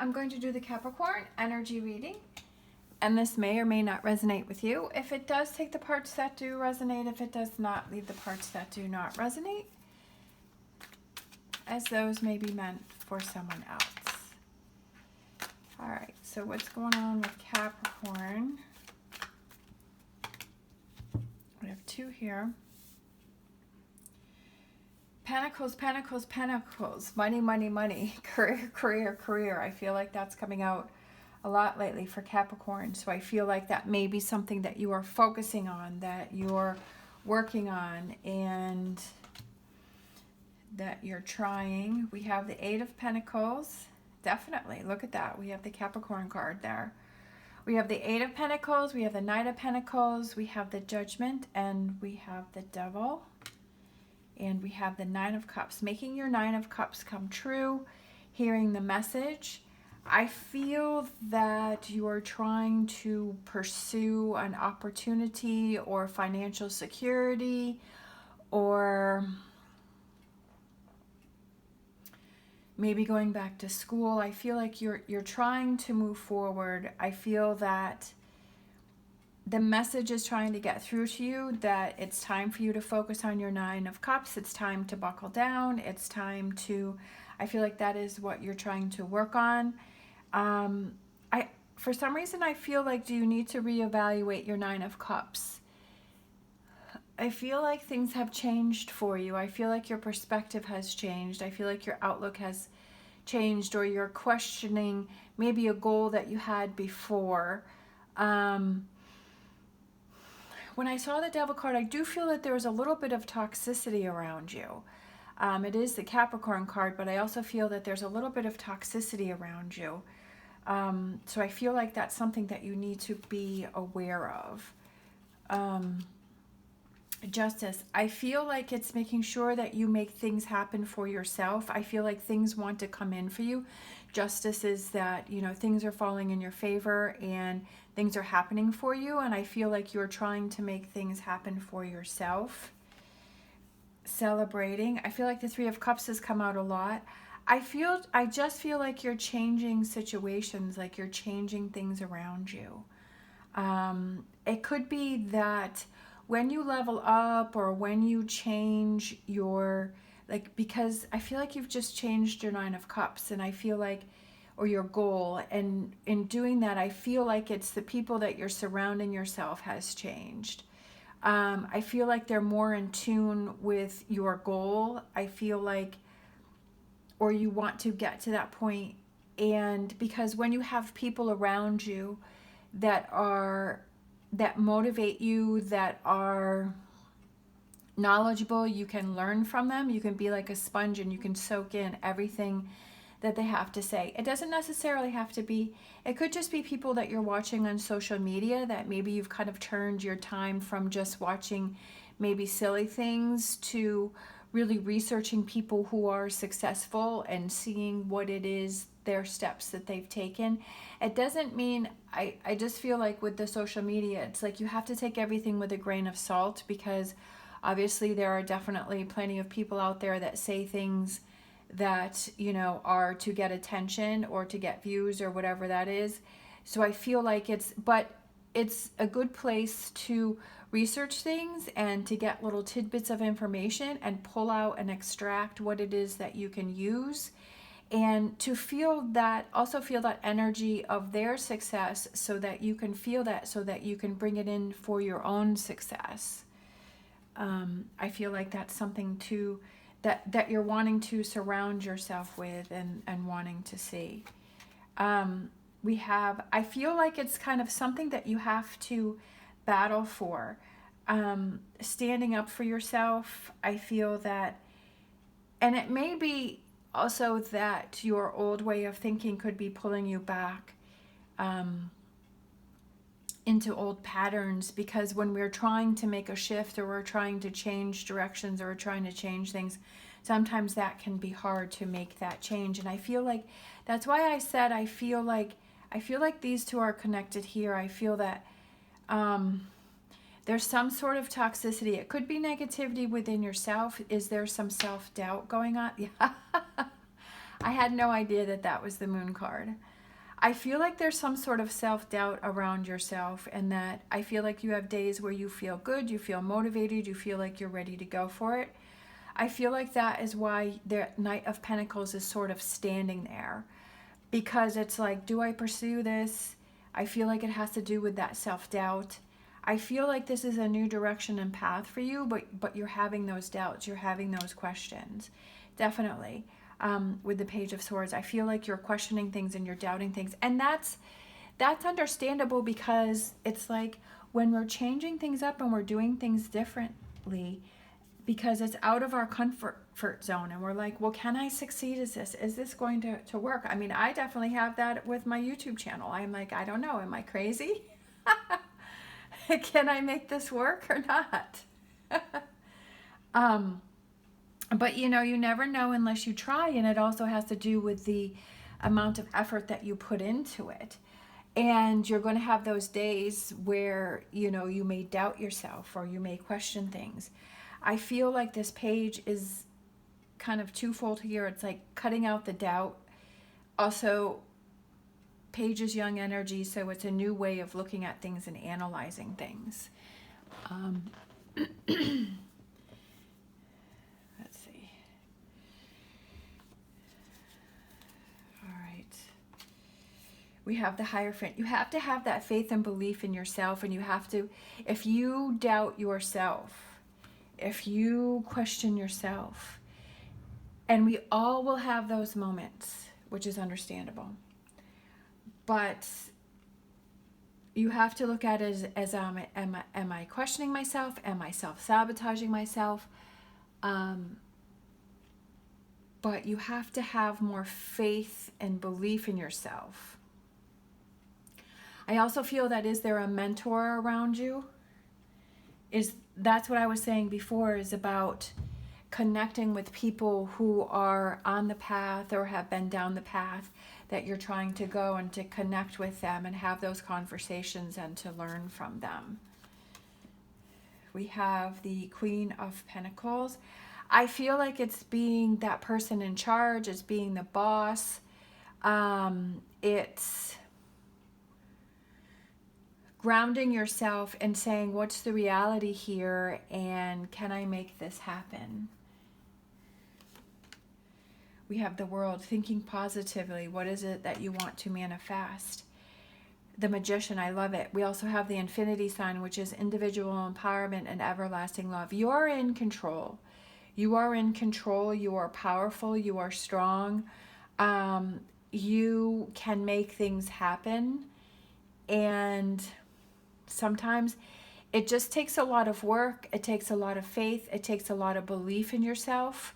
I'm going to do the Capricorn energy reading, and this may or may not resonate with you. If it does, take the parts that do resonate. If it does not, leave the parts that do not resonate, as those may be meant for someone else. All right, so what's going on with Capricorn? We have two here. Pentacles, pentacles, pentacles. Money, money, money. Career, career, career. I feel like that's coming out a lot lately for Capricorn. So I feel like that may be something that you are focusing on, that you're working on, and that you're trying. We have the Eight of Pentacles. Definitely. Look at that. We have the Capricorn card there. We have the Eight of Pentacles. We have the Knight of Pentacles. We have the Judgment. And we have the Devil. And we have the Nine of Cups. Making your Nine of Cups come true. Hearing the message. I feel that you are trying to pursue an opportunity or financial security, or maybe going back to school. I feel like you're trying to move forward. I feel that the message is trying to get through to you that it's time for you to focus on your Nine of Cups. It's time to buckle down. It's time to, I feel like that is what you're trying to work on. For some reason, I feel like, do you need to reevaluate your Nine of Cups? I feel like things have changed for you. I feel like your perspective has changed. I feel like your outlook has changed, or you're questioning maybe a goal that you had before. When I saw the Devil card, I do feel that there was a little bit of toxicity around you. It is the Capricorn card, but I also feel that there's a little bit of toxicity around you. So I feel like that's something that you need to be aware of. Justice. I feel like it's making sure that you make things happen for yourself. I feel like things want to come in for you. Justice is that, you know, things are falling in your favor and things are happening for you. And I feel like you're trying to make things happen for yourself. Celebrating. I feel like the Three of Cups has come out a lot. I just feel like you're changing situations, like you're changing things around you. It could be that when you level up, or when you change your, like, because I feel like you've just changed your Nine of Cups, and I feel like, or your goal, and in doing that, I feel like it's the people that you're surrounding yourself has changed. I feel like they're more in tune with your goal. I feel like, or you want to get to that point. And because when you have people around you that motivate you, that are knowledgeable, you can learn from them. You can be like a sponge and you can soak in everything that they have to say. It doesn't necessarily have to be, it could just be people that you're watching on social media, that maybe you've kind of turned your time from just watching maybe silly things to really researching people who are successful and seeing what it is, their steps that they've taken. It doesn't mean, I just feel like with the social media, it's like you have to take everything with a grain of salt, because obviously there are definitely plenty of people out there that say things that, you know, are to get attention or to get views or whatever that is. So I feel like it's a good place to research things and to get little tidbits of information and pull out and extract what it is that you can use, and to also feel that energy of their success, so that you can feel that, so that you can bring it in for your own success. I feel like that's something that you're wanting to surround yourself with and wanting to see. I feel like it's kind of something that you have to battle for. Standing up for yourself, I feel that, and it may be also that your old way of thinking could be pulling you back into old patterns, because when we're trying to make a shift, or we're trying to change directions, or we're trying to change things, sometimes that can be hard to make that change. And I feel like that's why I said I feel like these two are connected here. I feel that there's some sort of toxicity. It could be negativity within yourself. Is there some self-doubt going on? Yeah. I had no idea that that was the moon card. I feel like there's some sort of self-doubt around yourself, and that I feel like you have days where you feel good, you feel motivated, you feel like you're ready to go for it. I feel like that is why the Knight of Pentacles is sort of standing there, because it's like, do I pursue this? I feel like it has to do with that self-doubt. I feel like this is a new direction and path for you, but you're having those doubts, you're having those questions. Definitely. With the Page of Swords, I feel like you're questioning things and you're doubting things. And that's understandable, because it's like when we're changing things up and we're doing things differently, because it's out of our comfort zone, and we're like, well, can I succeed? Is this going to work? I mean, I definitely have that with my YouTube channel. I'm like, I don't know, am I crazy? Can I make this work or not? But you know, you never know unless you try, and it also has to do with the amount of effort that you put into it. And you're going to have those days where, you know, you may doubt yourself or you may question things. I feel like this page is kind of twofold here. It's like cutting out the doubt. Also, Page is young energy, so it's a new way of looking at things and analyzing things. Let's see. All right. We have the Hierophant. You have to have that faith and belief in yourself, and you have to, if you doubt yourself, if you question yourself, and we all will have those moments, which is understandable. But you have to look at it as am I questioning myself? Am I self-sabotaging myself? But you have to have more faith and belief in yourself. I also feel that, is there a mentor around you? That's what I was saying before, is about connecting with people who are on the path or have been down the path that you're trying to go, and to connect with them and have those conversations and to learn from them. We have the Queen of Pentacles. I feel like it's being that person in charge, it's being the boss. It's grounding yourself and saying, what's the reality here, and can I make this happen? We have the World, thinking positively. What is it that you want to manifest? The Magician, I love it. We also have the Infinity sign, which is individual empowerment and everlasting love. You're in control. You are in control. You are powerful. You are strong. You can make things happen. And sometimes it just takes a lot of work. It takes a lot of faith. It takes a lot of belief in yourself.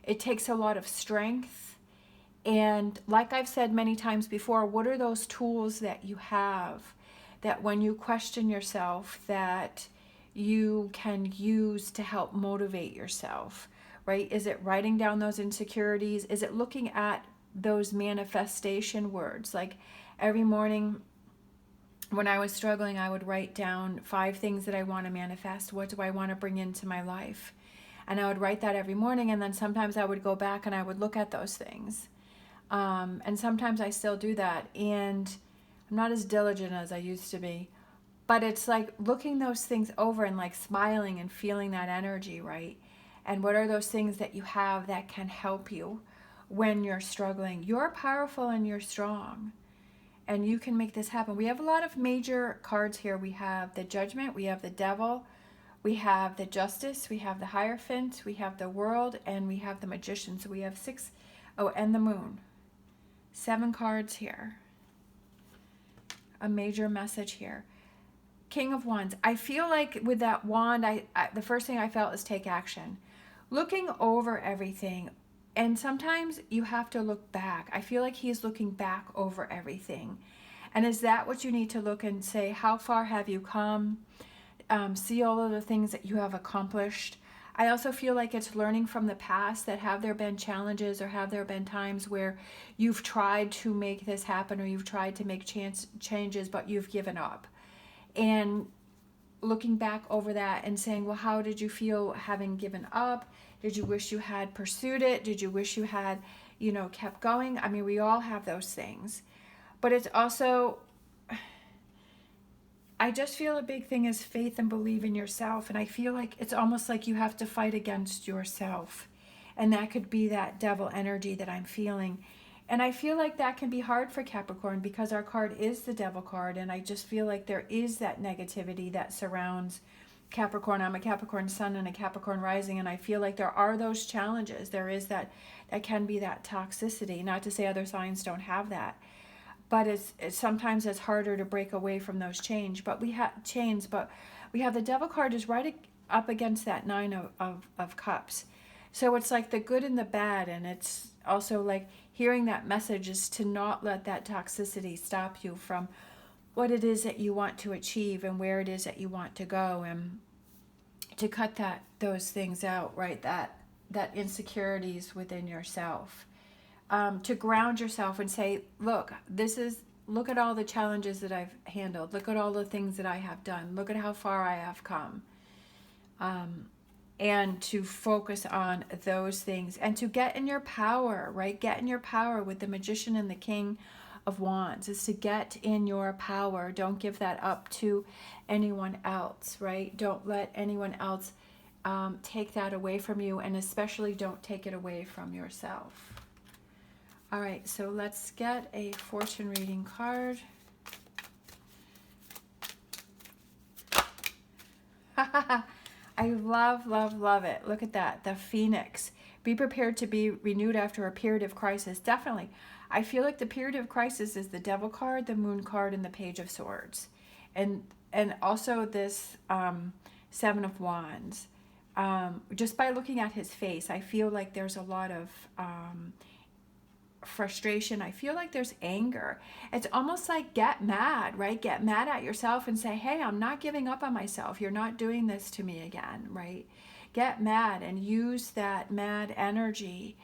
It takes a lot of strength. And like I've said many times before, what are those tools that you have that when you question yourself, that you can use to help motivate yourself, right? Is it writing down those insecurities? Is it looking at those manifestation words? Like every morning when I was struggling, I would write down 5 things that I want to manifest. What do I want to bring into my life? And I would write that every morning, and then sometimes I would go back and I would look at those things. And sometimes I still do that, and I'm not as diligent as I used to be. But it's like looking those things over and like smiling and feeling that energy, right? And what are those things that you have that can help you when you're struggling? You're powerful and you're strong, and you can make this happen. We have a lot of major cards here. We have the Judgment, we have the Devil, we have the Justice, we have the Hierophant, we have the World, and we have the Magician. So we have 6, and the Moon. 7 cards here. A major message here. King of Wands. I feel like with that wand, the first thing I felt is take action. Looking over everything. And sometimes you have to look back. I feel like he's looking back over everything. And is that what you need to look and say, how far have you come? See all of the things that you have accomplished. I also feel like it's learning from the past, that have there been challenges or have there been times where you've tried to make this happen or you've tried to make changes, but you've given up. And looking back over that and saying, well, how did you feel having given up? Did you wish you had pursued it? Did you wish you had, you know, kept going. I mean, we all have those things. But it's also, I just feel a big thing is faith and believe in yourself. And I feel like it's almost like you have to fight against yourself. And that could be that devil energy that I'm feeling. And I feel like that can be hard for Capricorn because our card is the devil card. And I just feel like there is that negativity that surrounds Capricorn. I'm a Capricorn sun and a Capricorn rising. And I feel like there are those challenges. There is that can be that toxicity. Not to say other signs don't have that. But it's sometimes it's harder to break away from those chains. But we have the devil card is right up against that nine of cups. So it's like the good and the bad, and it's also like hearing that message is to not let that toxicity stop you from what it is that you want to achieve and where it is that you want to go, and to cut those things out, right? That insecurities within yourself. To ground yourself and say, look at all the challenges that I've handled. Look at all the things that I have done. Look at how far I have come. And to focus on those things and to get in your power, right? Get in your power with the Magician and the King of Wands is to get in your power. Don't give that up to anyone else, right? Don't let anyone else take that away from you, and especially don't take it away from yourself. All right, so let's get a fortune reading card. I love it. Look at that, the Phoenix. Be prepared to be renewed after a period of crisis. Definitely. I feel like the period of crisis is the Devil card, the Moon card, and the Page of Swords. And also this Seven of Wands. Just by looking at his face, I feel like there's a lot of frustration. I feel like there's anger. It's almost like get mad, right? Get mad at yourself and say, hey, I'm not giving up on myself. You're not doing this to me again, right? Get mad and use that mad energy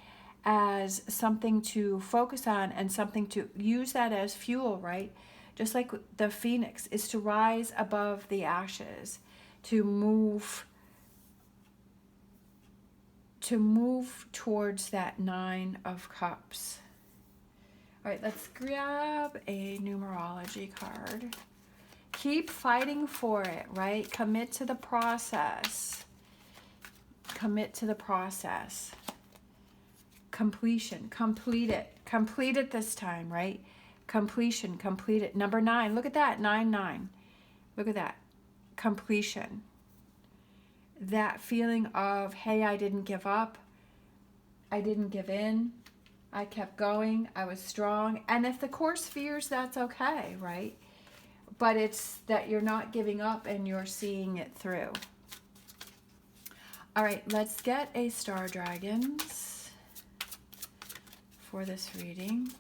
as something to focus on and something to use that as fuel, right? Just like the Phoenix is to rise above the ashes, to move towards that Nine of Cups. All right, let's grab a numerology card. Keep fighting for it, right? Commit to the process. Commit to the process. Completion. Complete it. Complete it this time, right? Completion. Complete it. Number 9. Look at that. 9-9. Look at that. Completion. That feeling of, hey, I didn't give up. I didn't give in. I kept going. I was strong. And if the course veers, that's okay, right? But it's that you're not giving up and you're seeing it through. All right, let's get a Star Dragons for this reading.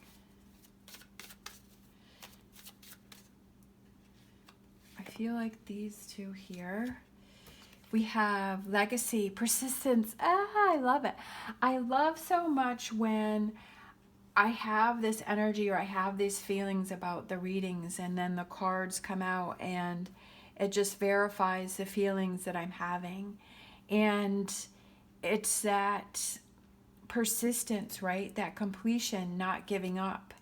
I feel like these two here. We have legacy, persistence. I love it. I love so much when I have this energy or I have these feelings about the readings and then the cards come out and it just verifies the feelings that I'm having. And it's that persistence, right? That completion, not giving up.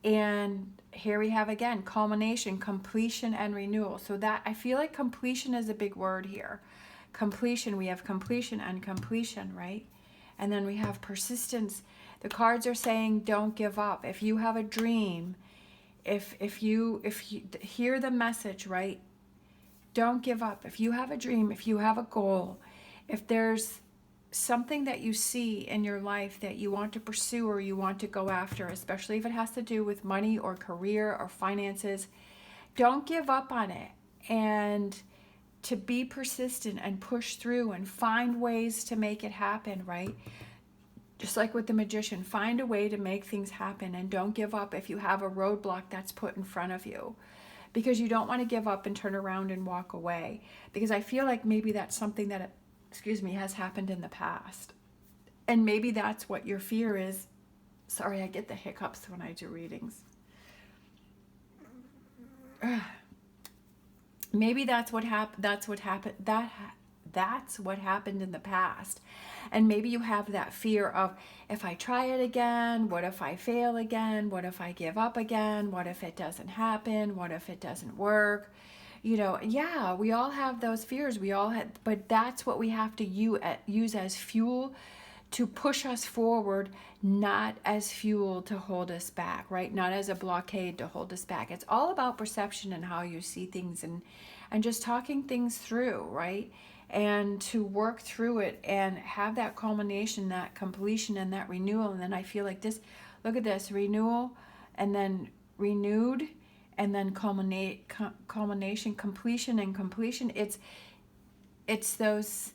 And here we have again, culmination, completion, and renewal. So that, I feel like completion is a big word here. Completion, we have completion and completion, right? And then we have persistence. The cards are saying don't give up. If you have a dream, if you hear the message, right? Don't give up. If you have a dream, if you have a goal, if there's something that you see in your life that you want to pursue or you want to go after, especially if it has to do with money or career or finances, don't give up on it. And to be persistent and push through and find ways to make it happen, right? Just like with the Magician, find a way to make things happen and don't give up if you have a roadblock that's put in front of you. Because you don't want to give up and turn around and walk away. Because I feel like maybe that's something that has happened in the past. And maybe that's what your fear is. Sorry, I get the hiccups when I do readings. Maybe that's what happened. that's what happened in the past. And maybe you have that fear of, if I try it again, what if I fail again? What if I give up again? What if it doesn't happen? What if it doesn't work? You know, yeah, we all have those fears. We all have, but that's what we have to use as fuel to push us forward, not as fuel to hold us back, right? Not as a blockade to hold us back. It's all about perception and how you see things, and just talking things through, right? And to work through it and have that culmination, that completion, and that renewal. And then I feel like this, look at this, renewal, and then renewed, and then culmination, completion, and completion. It's those,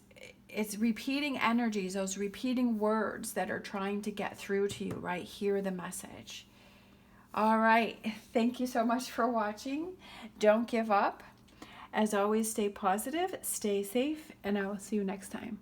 it's repeating energies, those repeating words that are trying to get through to you, right? Hear the message. All right. Thank you so much for watching. Don't give up. As always, stay positive, stay safe, and I will see you next time.